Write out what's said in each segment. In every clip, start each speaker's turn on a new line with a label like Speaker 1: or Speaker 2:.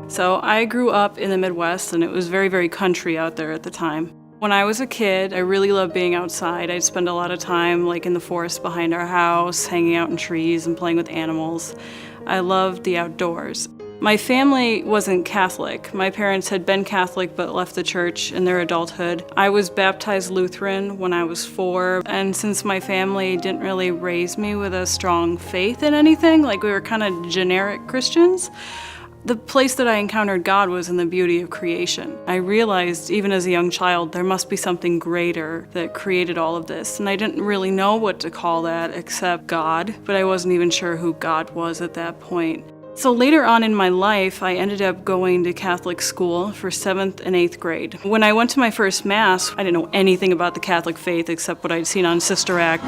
Speaker 1: So I grew up in the Midwest, and it was very, very country out there at the time. When I was a kid, I really loved being outside. I'd spend a lot of time in the forest behind our house, hanging out in trees and playing with animals. I loved the outdoors. My family wasn't Catholic. My parents had been Catholic but left the church in their adulthood. I was baptized Lutheran when I was 4, and since my family didn't really raise me with a strong faith in anything, we were kind of generic Christians, the place that I encountered God was in the beauty of creation. I realized, even as a young child, there must be something greater that created all of this, and I didn't really know what to call that except God, but I wasn't even sure who God was at that point. So later on in my life, I ended up going to Catholic school for 7th and 8th grade. When I went to my first Mass, I didn't know anything about the Catholic faith except what I'd seen on Sister Act.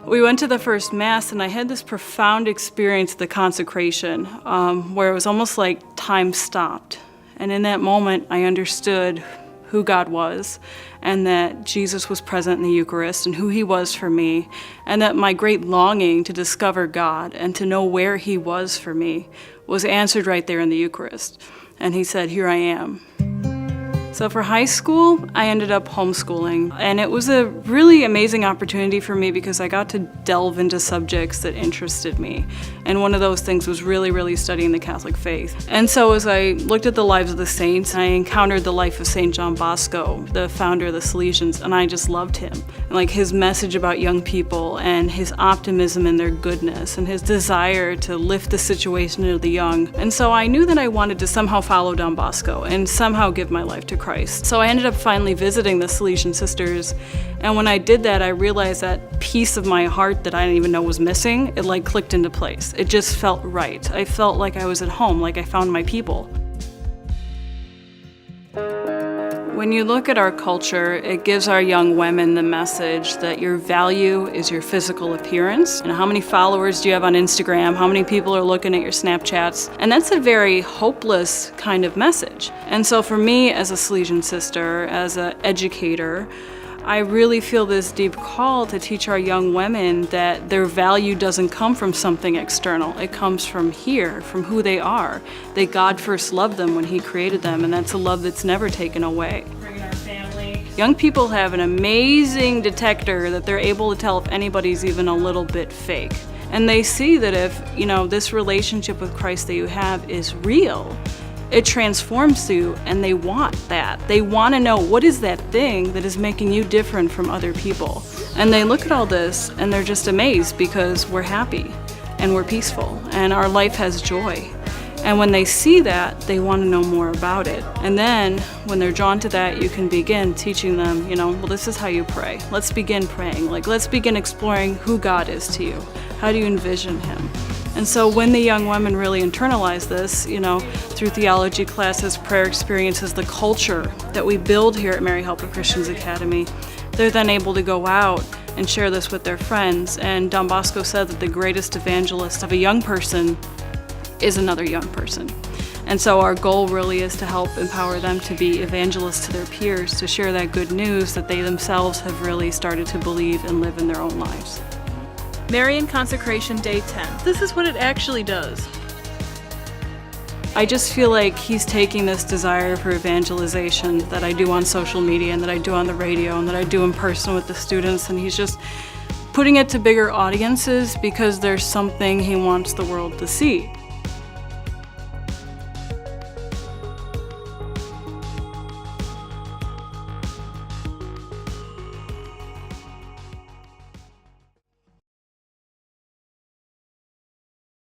Speaker 1: We went to the first Mass, and I had this profound experience of the consecration, where it was almost like time stopped. And in that moment, I understood who God was, and that Jesus was present in the Eucharist, and who he was for me, and that my great longing to discover God and to know where he was for me was answered right there in the Eucharist. And he said, "Here I am." So for high school, I ended up homeschooling, and it was a really amazing opportunity for me because I got to delve into subjects that interested me. And one of those things was really, really studying the Catholic faith. And so as I looked at the lives of the saints, I encountered the life of St. John Bosco, the founder of the Salesians, and I just loved him. And his message about young people and his optimism in their goodness and his desire to lift the situation of the young. And so I knew that I wanted to somehow follow Don Bosco and somehow give my life to Christ. So I ended up finally visiting the Salesian sisters, and when I did that, I realized that piece of my heart that I didn't even know was missing, it clicked into place. It just felt right. I felt like I was at home, like I found my people. When you look at our culture, it gives our young women the message that your value is your physical appearance. And how many followers do you have on Instagram? How many people are looking at your Snapchats? And that's a very hopeless kind of message. And so for me, as a Salesian sister, as an educator, I really feel this deep call to teach our young women that their value doesn't come from something external. It comes from here, from who they are. That God first loved them when he created them, and that's a love that's never taken away. Young people have an amazing detector that they're able to tell if anybody's even a little bit fake. And they see that if, this relationship with Christ that you have is real, it transforms you, and they want that. They want to know, what is that thing that is making you different from other people? And they look at all this, and they're just amazed because we're happy, and we're peaceful, and our life has joy. And when they see that, they want to know more about it. And then, when they're drawn to that, you can begin teaching them, well, this is how you pray. Let's begin praying. Let's begin exploring who God is to you. How do you envision him? And so when the young women really internalize this, through theology classes, prayer experiences, the culture that we build here at Mary Help of Christians Academy, they're then able to go out and share this with their friends. And Don Bosco said that the greatest evangelist of a young person is another young person. And so our goal really is to help empower them to be evangelists to their peers, to share that good news that they themselves have really started to believe and live in their own lives.
Speaker 2: Marian Consecration Day 10.
Speaker 1: This is what it actually does. I just feel like he's taking this desire for evangelization that I do on social media and that I do on the radio and that I do in person with the students, and he's just putting it to bigger audiences because there's something he wants the world to see.